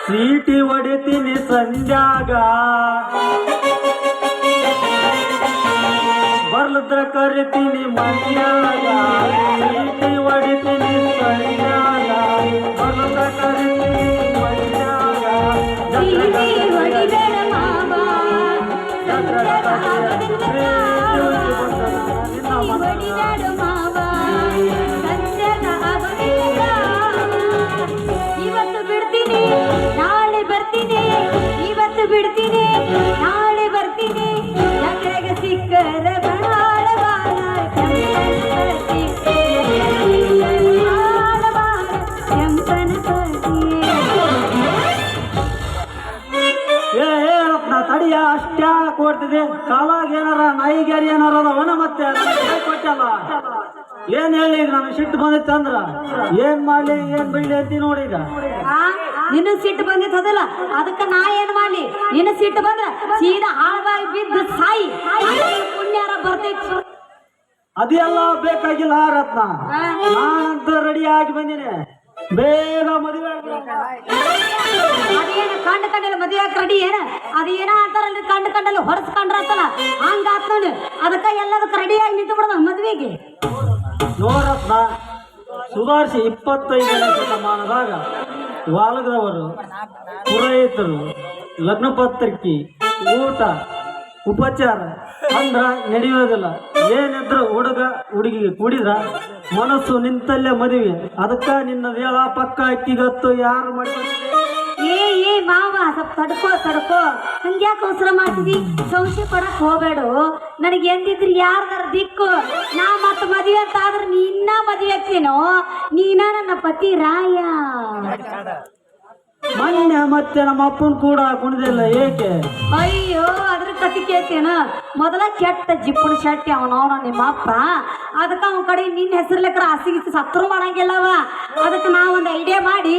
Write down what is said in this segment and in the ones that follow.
ಸೀಟಿ ಹೊಡಿತೀನಿ ಸಂಧ್ಯಾಗ ಬರ್ಲದ್ರ ಕರಿತೀನಿ ಮನ್ಯಾಗ ಸೀಟಿ ಹೊಡಿತೀನಿ ಸಂಧ್ಯಾಗ ಬರ್ಲದ್ರ ಕರಿತೀನಿ ಮನ್ಯಾಗ ಇವತ್ತು ಬಿಡ್ತೀನಿ ನಾಳೆ ಬರ್ತೀನಿ ಇವತ್ತು ಬಿಡ್ತೀನಿ ನಾಳೆ ಬರ್ತೀನಿ ಜಾತ್ರೆಗೆ ಸಿಕ್ಕರ ತಡಿಯ ಅಷ್ಟೇ ಕೊಡ್ತಿದೆ ಕಾಲಾಗ ಏನಾರ ನಾಯಿಗ್ಯಾರಿ ಏನಾರ ಅವನ ಮತ್ತೆ ಕೊಟ್ಟಲ್ಲ ಏನ್ ಹೇಳಿ ಈಗ ನಾನು ಸಿಟ್ಟು ಬಂದಿತ್ತು ಅಂದ್ರ ಏನ್ ಮಾಡ್ಲಿ ಏನ್ ಬೈಲಿ ಅಂತಿ ನೋಡಿ ಈಗ ನಿನ್ನ ಸಿಟ್ಟು ಬಂದಿತ್ತು ಅದಲ್ಲ ಅದಕ್ಕ ನಾ ಏನ್ ಮಾಡ್ಲಿ ನಿನ್ನ ಸಿಟ್ಟು ಬಂದ್ರ ಸೀದಾ ಹಾಳಾಗಿ ಬಿದ್ದು ಸಾಯಿ ಪುಣ್ಯಾರ ಬರ್ತೈತಿ ಅದೆಲ್ಲ ಬೇಕಾಗಿಲ್ಲ ರತ್ನ ನಾನಂತ ರೆಡಿ ಆಗಿ ಬಂದಿನಿ ಬೇಗ ಮದುವೆ ಅದೇನ ಕಂಡ ಕಂಡಲ್ಲಿ ಮದುವೆ ರೆಡಿ ಏನ ಅದೇನ ಅಂತಾರಲ್ಲಿ ಕಂಡ ಕಂಡಲ್ಲಿ ಹೊರಸ್ಕೊಂಡ್ರತ್ತಲ್ಲ ಹಂಗ ಆತ್ ನೋಡಿ ಅದಕ್ಕ ಎಲ್ಲದಕ್ಕ ರೆಡಿಯಾಗಿ ನಿಂತು ಬಿಡದ ಮದುವೆಗೆ ನೋಡ್ರತ್ನ ಸುಧಾರಿಸಿ 25ನೇ ಶತಮಾನದಾಗ ವಾಲಗದವರು ಪುರೋಹಿತರು ಲಗ್ನ ಪತ್ರಿಕೆ ಊಟ ಉಪಚಾರ ಅಂದ್ರ ನಡೆಯೋದಿಲ್ಲ ಏನಿದ್ರು ಹುಡುಗ ಹುಡುಗಿಗೆ ಕುಡಿದ್ರ ಮನಸ್ಸು ನಿಂತಲ್ಲೇ ಮದುವೆ ಅದಕ್ಕ ನಿನ್ನ ವೇಳ ಪಕ್ಕ ಅಕ್ಕಿಗತ್ತು ಯಾರು ಮಾಡ್ತಾರೆ ಏ ಮಾವ ಸ್ವಲ್ಪ ತಡ್ಕೋ ಹಂಗ್ಯಾಕೆ ಅವಸರ ಮಾಡ್ತಿದಿ ಸಂಶಯ ಪಡಕ್ ಹೋಗ್ಬೇಡು ನನಗೆ ಎಂದಿದ್ರು ಯಾರ್ದಾರ ದಿಕ್ಕು ನಾ ಮತ್ತ ಮದುವೆ ಅಂತ ಆದ್ರೆ ನಿನ್ನ ಮದುವೆ ಆಗ್ತೀನೋ ನೀನ ನನ್ನ ಪತಿ ರಾಯ ಮೊನ್ನೆ ಮತ್ತೆ ನಮ್ಮ ಅಪ್ಪನ ಕೂಡ ಕುಣಿದಿಲ್ಲ ಏಕೆ ಅಯ್ಯೋ ಅದ್ರ ಕತಿ ಕೇಳ್ತೇನ ಮೊದಲ ಕೆಟ್ಟ ಜಿಪ್ಪಣ ಶಟ್ಟಿ ಅವನವನ ನಿಮ್ಮ ಅಪ್ಪ ಅದಕ್ಕೆ ಅವನ ಕಡೆ ನಿನ್ನ ಹೆಸರ್ಲೆಕ್ರ ಹಸಿಗಿಸಿ ಸತ್ರು ಮಾಡಂಗಿಲ್ಲವ ಅದಕ್ಕೆ ನಾ ಒಂದು ಐಡಿಯಾ ಮಾಡಿ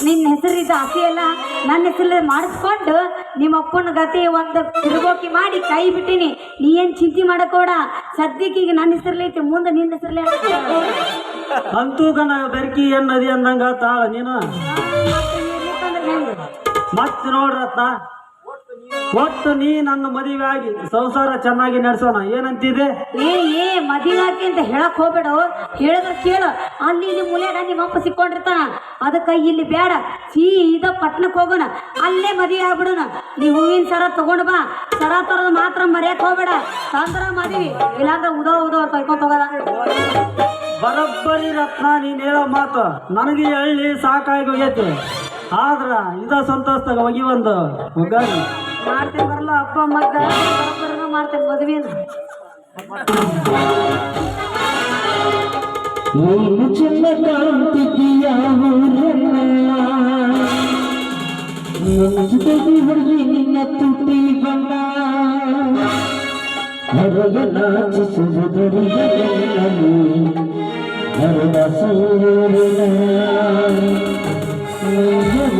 ನಿನ್ನ ಹೆಸರಿದ್ದ ಹಸಿ ಎಲ್ಲ ನನ್ನ ಹೆಸರಲ್ಲಿ ಮಾಡಿಸ್ಕೊಂಡು ನಿಮ್ಮ ಅಪ್ಪನ ಗತಿ ಒಂದು ತಿರುಗೋಕಿ ಮಾಡಿ ಕೈ ಬಿಟ್ಟಿನಿ ನೀ ಏನು ಚಿಂತೆ ಮಾಡಕೋಡ ಸದ್ಯಕ್ಕೆ ಈಗ ನನ್ನ ಹೆಸರಲ್ಲಿ ಐತಿ ಮುಂದೆ ನಿನ್ನ ಹೆಸರಲ್ಲೇ ಅಂತೂ ಕಣ ಬೆರ್ಕಿ ನದಿ ಅಂದಂಗ ತಾಳ ನೀನು ಮತ್ತೆ ನೋಡ್ರತ್ನ ಒಟ್ಟು ನೀ ನನ್ನ ಮದುವೆ ಆಗಿ ಸಂಸಾರ ಚೆನ್ನಾಗಿ ನಡೆಸೋಣ ಏನಂತಿದೆ ಏ ಮದುವೆ ಆಗಿ ಅಂತ ಹೇಳಕ್ ಹೋಗ್ಬೇಡ ಹೇಳಿದ್ರೆ ಕೇಳು ಅಲ್ಲಿ ಇಲ್ಲಿ ಮೂಲೆಯಾಗ ನಿಮ್ಮ ಅಪ್ಪ ಸಿಕ್ಕೊಂಡಿರ್ತಾನ ಅದಕ್ಕೆ ಇಲ್ಲಿ ಬೇಡ ಸೀದಾ ಪಟ್ಟಣಕ್ಕೆ ಹೋಗೋಣ ಅಲ್ಲೇ ಮದುವೆ ಆಗ್ಬಿಡೋಣ ನೀ ಹೂವಿನ ಸರ ತಗೊಂಡು ಬಾ ಸರ ತರೋದು ಮಾತ್ರ ಮರ್ಯಾಕ್ ಹೋಗ್ಬೇಡ ತಂದ್ರ ಮದುವೆ ಇಲ್ಲಾಂದ್ರೆ ಉದೋ ಕೈಕೊಂಡ್ ಹೋಗೋದ ಬರೋಬ್ಬರಿ ರತ್ನ ನೀನ್ ಹೇಳೋ ಮಾತು ನನಗೆ ಹೇಳಿ ಸಾಕಾಗಿ ಹೋಗೈತಿ ಆದ್ರ ಇದ ಸಂತೋಷದಾಗ ಹೋಗಿ ಒಂದು ಒಗ್ಗಾರಿ ಮಾಡ್ತೇನೆ ಬರಲ್ಲ ಅಪ್ಪ ಮಗ್ಗ ಬರೋಬ್ಬರ ಮಾಡ್ತೇನೆ ಮದುವೆನ ನೀನು ಚೆನ್ನ ಕಾಣ್ತಿದ್ದೀಯ ಜೊತೆಗೆ ಹುಡುಗಿ ನಿನ್ನ ತುಟಿ ಬಣ್ಣ ಹರಗ ನಾಚಿಸುವುದರಿಂದ ಹರದ ಸೂರ್ಯನ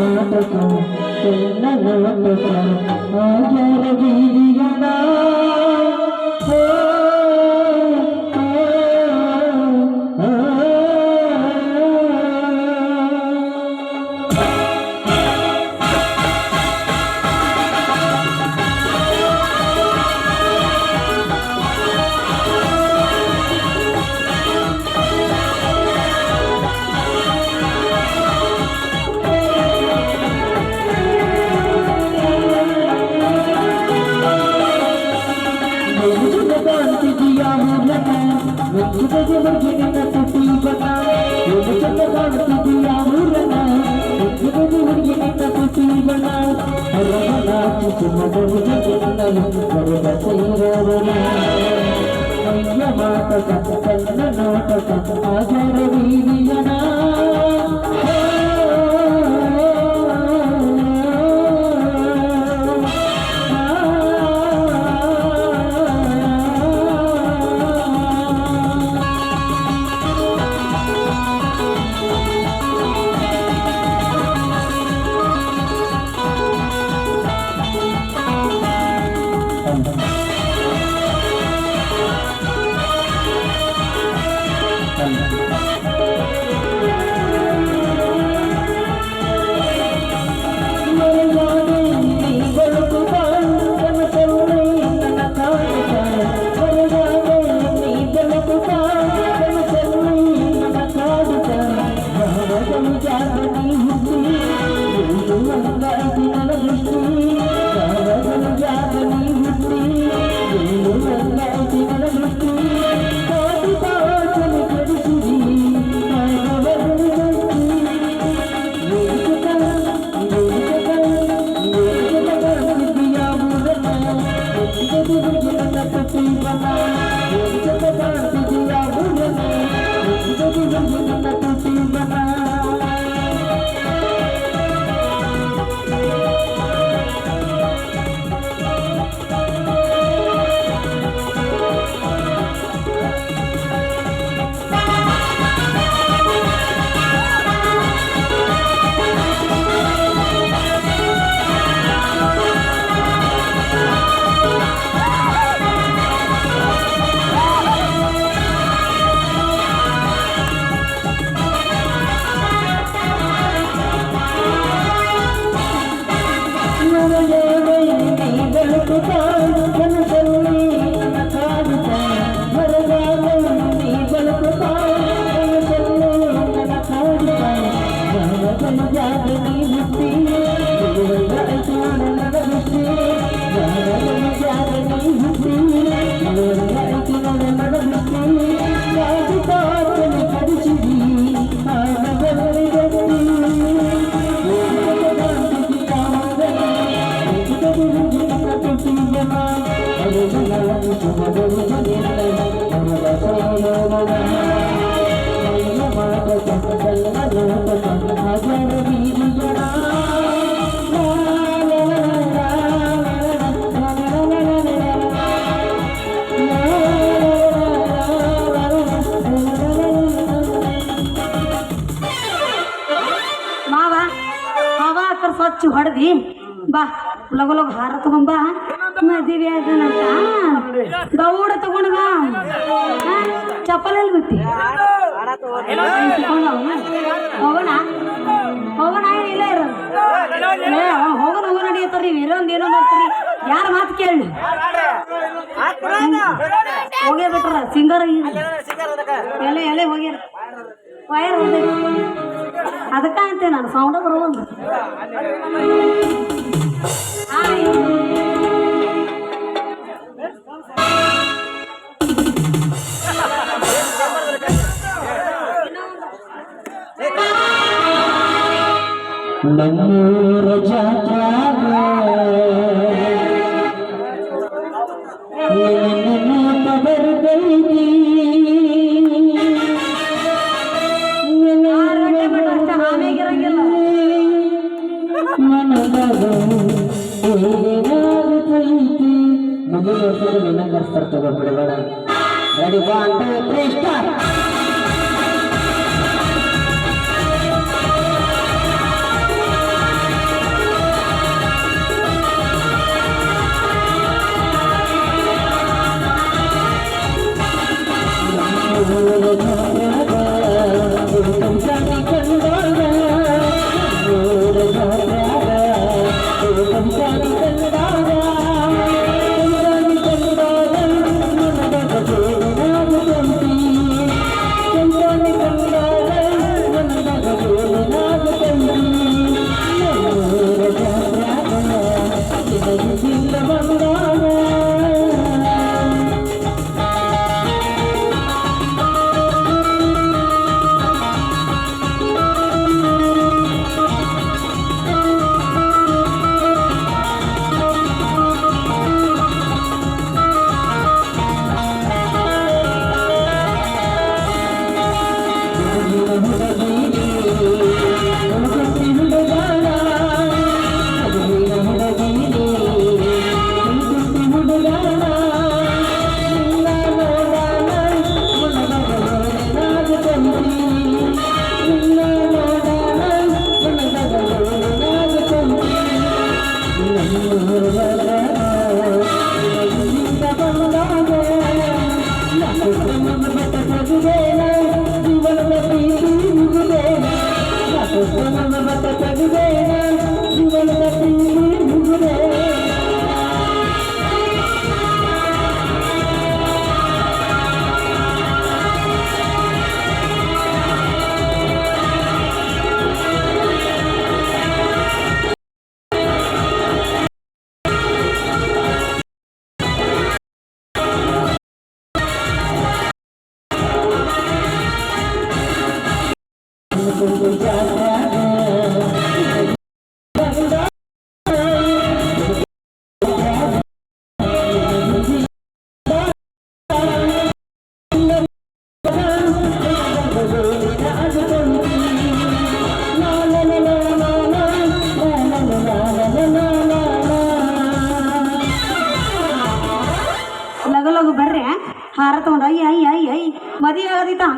ನಾಟಕ ನಾಟಕ ಆಚಾರ ಬೀದಿಗಣ ಆಚಾರ ಬೀದಿಗಣ ಮಾವ ಅವ ಅಕ್ಕರ್ ಸ್ವಚ್ಛ ಹೊಡೆದಿ ಬಾ ಲಗು ಲಗು ಹಾರ ತಗೊಂಬಾ ಮದುವೆ ಅದನಂತ ದೌಡ ತಗೊಂಡ ಬಾ ಚಪ್ಪಲಲ್ಲಿ ಬಿಟ್ಟಿ ಹೋಗೋಣ ಹೋಗೋಣ ಇಲ್ಲ ಇರೋದು ಹೋಗೋಣ ಹೋಗೋಣ ನಡಿಯತ್ತಾರ ನೀವು ಇರೋಂದು ಏನೋ ಮಾಡ್ತೀರಿ ಯಾರ ಮಾತು ಕೇಳಿ ಹೋಗೇ ಬಿಟ್ರ ಸಿಂಗರ್ ಎಲೆ ಎಲೆ ಹೋಗ್ಯಾರ ವಯರ್ ಹೋಗ್ಬೇಕು ಅದಕ್ಕ ಅಂತೆ ನಾನು ಸೌಂಡ ಬರೋದು ನಮ್ಮೂರ ಜಾತ್ರಾಗ ನೆನಪ ಬರ್ತೈತಿ ಮನದಾಗ ಏನಾಗತೈತಿ ಮದುವೆ ವರ್ಷದ ನೆನಗರ್ಸ್ತಾರ ತಗೋಬಿಡಬೇಡ ರೆಡಿ ಬಾ ಅಂತ ಸ್ಟಾರ್ಟ್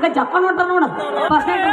ಹಂಗ ಜಪಾನ್ ಹೊಂಟ ನೋಡ ಫಸ್ಟ್ ನೈಟ್